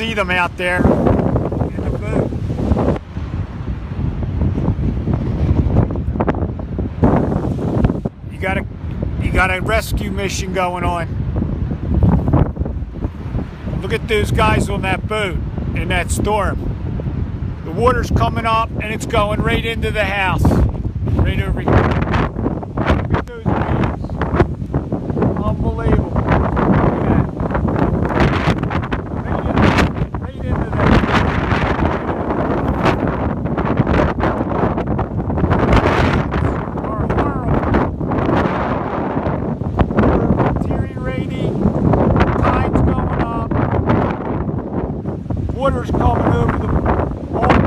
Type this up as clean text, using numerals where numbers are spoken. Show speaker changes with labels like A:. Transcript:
A: see them out there in the boat. You got a rescue mission going on. Look at those guys on that boat in that storm. The water's coming up and it's going right into the house. Right over here. Look at those waves. Unbelievable. Look at that. Right into that. Are horrible. Deteriorating. Tide's going up. Water's coming over the whole